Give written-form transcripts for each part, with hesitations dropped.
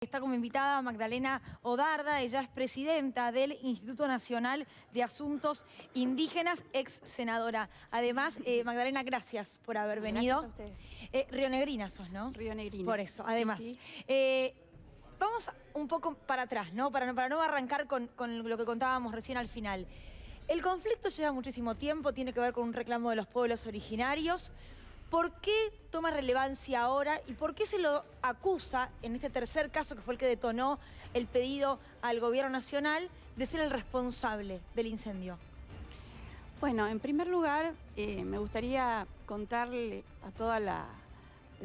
Está como invitada Magdalena Odarda, ella es presidenta del Instituto Nacional de Asuntos Indígenas, ex senadora. Además, Magdalena, gracias por haber venido. Gracias a ustedes. Rionegrina sos, ¿no? Rionegrina. Por eso, además. Sí, sí. Vamos un poco para atrás, ¿no? Para no arrancar con lo que contábamos recién al final. El conflicto lleva muchísimo tiempo, tiene que ver con un reclamo de los pueblos originarios. ¿Por qué toma relevancia ahora y por qué se lo acusa en este tercer caso, que fue el que detonó el pedido al gobierno nacional, de ser el responsable del incendio? Bueno, en primer lugar, me gustaría contarle a toda la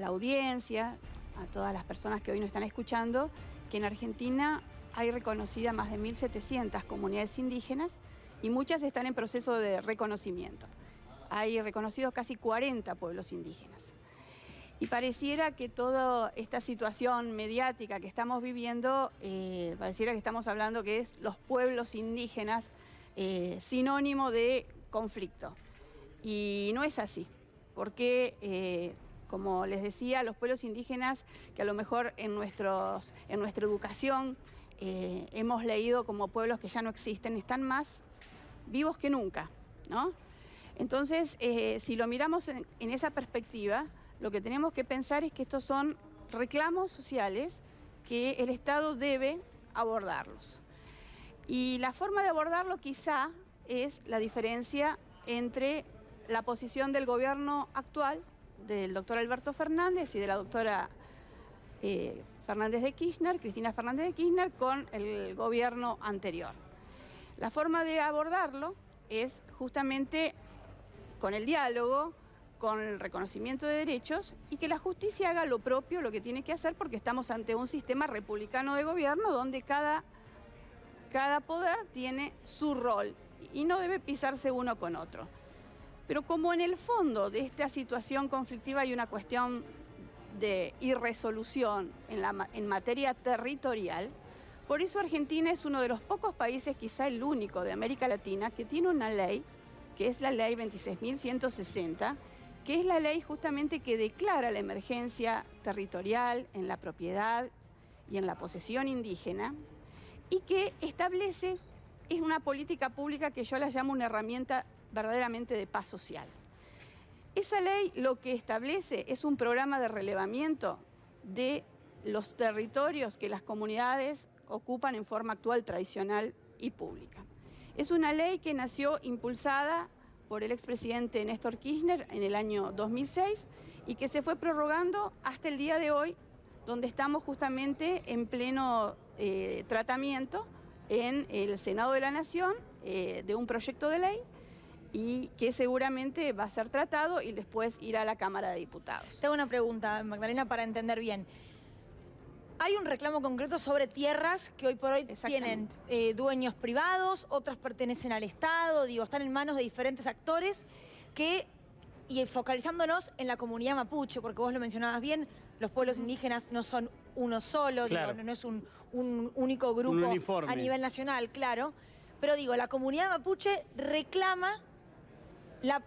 audiencia, a todas las personas que hoy nos están escuchando, que en Argentina hay reconocidas más de 1.700 comunidades indígenas y muchas están en proceso de reconocimiento. Hay reconocidos casi 40 pueblos indígenas. Y pareciera que toda esta situación mediática que estamos viviendo, pareciera que estamos hablando que es los pueblos indígenas sinónimo de conflicto. Y no es así, porque, como les decía, los pueblos indígenas, que a lo mejor en nuestra educación hemos leído como pueblos que ya no existen, están más vivos que nunca, ¿no? Entonces, si lo miramos en esa perspectiva, lo que tenemos que pensar es que estos son reclamos sociales que el Estado debe abordarlos. Y la forma de abordarlo quizá es la diferencia entre la posición del gobierno actual, del doctor Alberto Fernández y de la doctora Fernández de Kirchner, Cristina Fernández de Kirchner, con el gobierno anterior. La forma de abordarlo es justamente con el diálogo, con el reconocimiento de derechos y que la justicia haga lo propio, lo que tiene que hacer, porque estamos ante un sistema republicano de gobierno donde cada poder tiene su rol y no debe pisarse uno con otro. Pero como en el fondo de esta situación conflictiva hay una cuestión de irresolución en materia territorial, por eso Argentina es uno de los pocos países, quizá el único de América Latina, que tiene una ley que es la ley 26.160, que es la ley justamente que declara la emergencia territorial en la propiedad y en la posesión indígena y que establece, es una política pública que yo la llamo una herramienta verdaderamente de paz social. Esa ley lo que establece es un programa de relevamiento de los territorios que las comunidades ocupan en forma actual, tradicional y pública. Es una ley que nació impulsada por el expresidente Néstor Kirchner en el año 2006 y que se fue prorrogando hasta el día de hoy, donde estamos justamente en pleno tratamiento en el Senado de la Nación de un proyecto de ley y que seguramente va a ser tratado y después irá a la Cámara de Diputados. Tengo una pregunta, Magdalena, para entender bien. Hay un reclamo concreto sobre tierras que hoy por hoy tienen dueños privados, otras pertenecen al Estado, digo, están en manos de diferentes actores y focalizándonos en la comunidad mapuche, porque vos lo mencionabas bien, los pueblos indígenas no son uno solo, claro. Digo, no es un único grupo a nivel nacional, claro. Pero digo, la comunidad mapuche reclama la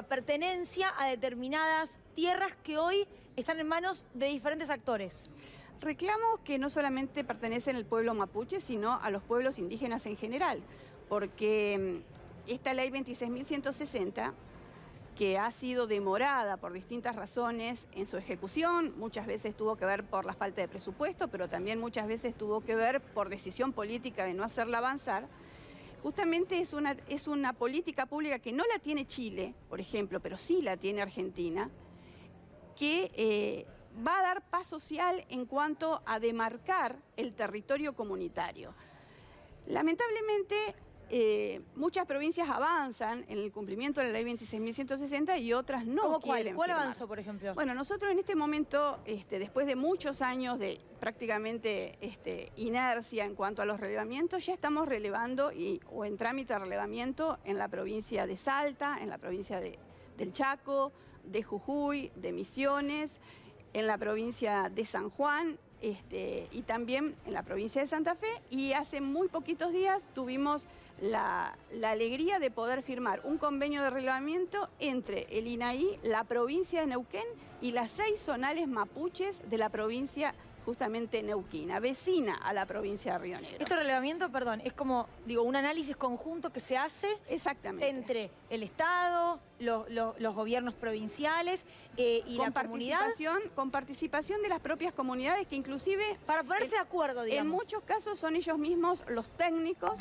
pertenencia a determinadas tierras que hoy están en manos de diferentes actores. Reclamos que no solamente pertenecen al pueblo mapuche, sino a los pueblos indígenas en general, porque esta ley 26.160, que ha sido demorada por distintas razones en su ejecución, muchas veces tuvo que ver por la falta de presupuesto, pero también muchas veces tuvo que ver por decisión política de no hacerla avanzar. Justamente es una política pública que no la tiene Chile, por ejemplo, pero sí la tiene Argentina, que va a dar paz social en cuanto a demarcar el territorio comunitario. Lamentablemente, muchas provincias avanzan en el cumplimiento de la ley 26.160 y otras no. ¿Cómo quieren cuál firmar. avanzó, por ejemplo? Bueno, nosotros en este momento, después de muchos años de prácticamente inercia en cuanto a los relevamientos, ya estamos relevando o en trámite de relevamiento en la provincia de Salta, en la provincia del Chaco, de Jujuy, de Misiones, en la provincia de San Juan, y también en la provincia de Santa Fe, y hace muy poquitos días tuvimos la alegría de poder firmar un convenio de relevamiento entre el INAI, la provincia de Neuquén y las 6 zonales mapuches de la provincia justamente neuquina, vecina a la provincia de Río Negro. Este relevamiento, perdón, es como, digo, un análisis conjunto que se hace Exactamente. entre el Estado, los gobiernos provinciales y la comunidad. Con participación de las propias comunidades, que inclusive... Para ponerse de acuerdo, digamos. En muchos casos son ellos mismos los técnicos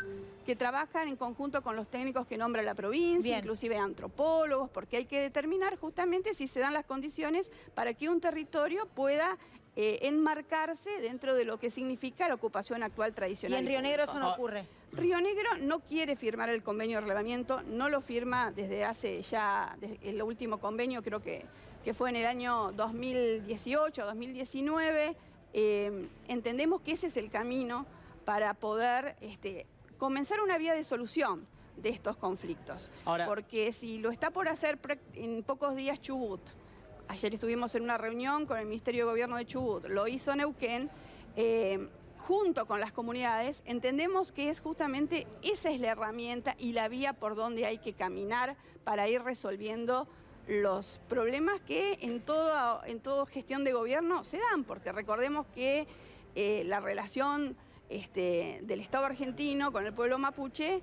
que trabajan en conjunto con los técnicos que nombra la provincia, Bien. inclusive antropólogos, porque hay que determinar justamente si se dan las condiciones para que un territorio pueda enmarcarse dentro de lo que significa la ocupación actual Y tradicional. en Río Negro eso no ocurre. Río Negro no quiere firmar el convenio de relevamiento, no lo firma desde hace ya, desde el último convenio creo que fue en el año 2018, 2019. Entendemos que ese es el camino para poder comenzar una vía de solución de estos conflictos. Ahora, porque si lo está por hacer en pocos días Chubut, ayer estuvimos en una reunión con el Ministerio de Gobierno de Chubut, lo hizo Neuquén, junto con las comunidades, entendemos que es justamente esa es la herramienta y la vía por donde hay que caminar para ir resolviendo los problemas que en toda gestión de gobierno se dan, porque recordemos que la relación del Estado argentino con el pueblo mapuche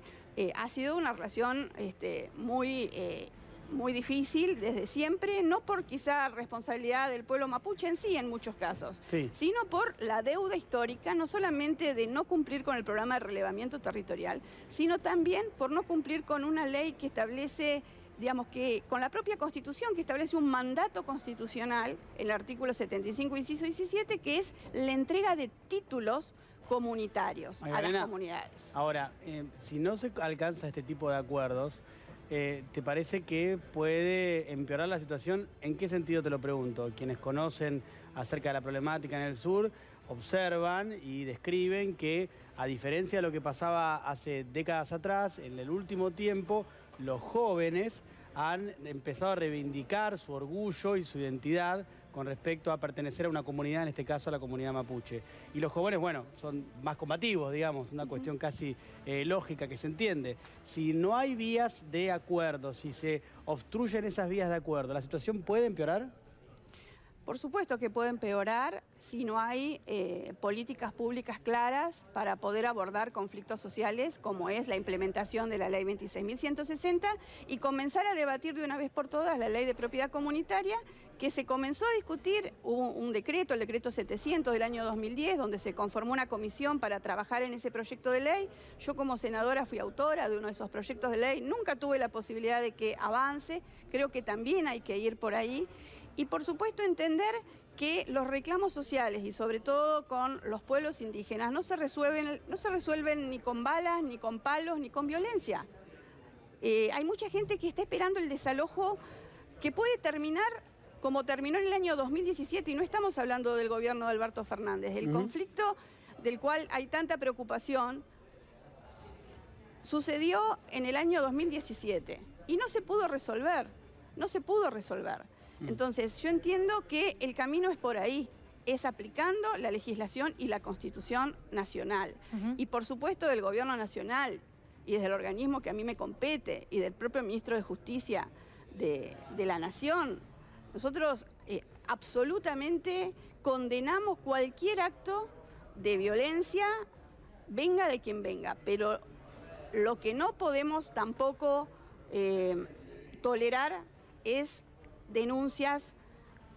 ha sido una relación muy difícil desde siempre, no por quizá responsabilidad del pueblo mapuche en sí en muchos casos, sí, sino por la deuda histórica, no solamente de no cumplir con el programa de relevamiento territorial, sino también por no cumplir con una ley que establece, digamos que con la propia Constitución, que establece un mandato constitucional, el artículo 75, inciso 17, que es la entrega de títulos comunitarios a las comunidades. Ahora, si no se alcanza este tipo de acuerdos, ¿te parece que puede empeorar la situación? ¿En qué sentido te lo pregunto? Quienes conocen acerca de la problemática en el sur observan y describen que, a diferencia de lo que pasaba hace décadas atrás, en el último tiempo, los jóvenes han empezado a reivindicar su orgullo y su identidad con respecto a pertenecer a una comunidad, en este caso a la comunidad mapuche. Y los jóvenes, bueno, son más combativos, digamos, una cuestión casi lógica que se entiende. Si no hay vías de acuerdo, si se obstruyen esas vías de acuerdo, ¿la situación puede empeorar? Por supuesto que puede empeorar si no hay políticas públicas claras para poder abordar conflictos sociales, como es la implementación de la Ley 26.160, y comenzar a debatir de una vez por todas la Ley de Propiedad Comunitaria, que se comenzó a discutir un decreto, el decreto 700 del año 2010, donde se conformó una comisión para trabajar en ese proyecto de ley. Yo como senadora fui autora de uno de esos proyectos de ley, nunca tuve la posibilidad de que avance, creo que también hay que ir por ahí. Y por supuesto entender que los reclamos sociales y sobre todo con los pueblos indígenas no se resuelven ni con balas, ni con palos, ni con violencia. Hay mucha gente que está esperando el desalojo que puede terminar como terminó en el año 2017, y no estamos hablando del gobierno de Alberto Fernández. El conflicto del cual hay tanta preocupación sucedió en el año 2017 y no se pudo resolver, no se pudo resolver. Entonces, yo entiendo que el camino es por ahí, es aplicando la legislación y la Constitución nacional. Y por supuesto del Gobierno Nacional y desde el organismo que a mí me compete y del propio Ministro de Justicia de la Nación, nosotros absolutamente condenamos cualquier acto de violencia, venga de quien venga, pero lo que no podemos tampoco tolerar es denuncias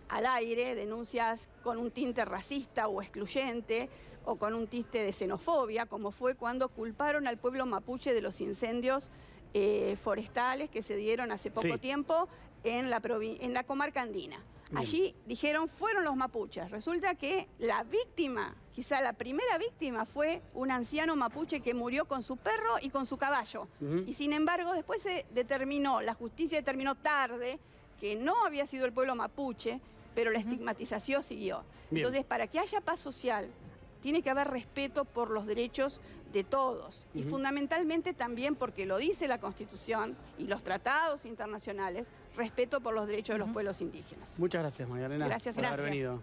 al aire, denuncias con un tinte racista o excluyente o con un tinte de xenofobia, como fue cuando culparon al pueblo mapuche de los incendios forestales que se dieron hace poco tiempo en la comarca andina. Bien. Allí dijeron fueron los mapuches. Resulta que la víctima, quizá la primera víctima, fue un anciano mapuche que murió con su perro y con su caballo. Y sin embargo después la justicia determinó tarde que no había sido el pueblo mapuche, pero la estigmatización siguió. Bien. Entonces, para que haya paz social, tiene que haber respeto por los derechos de todos. Y fundamentalmente también, porque lo dice la Constitución y los tratados internacionales, respeto por los derechos de los pueblos indígenas. Muchas gracias, María Elena, Gracias, por haber venido.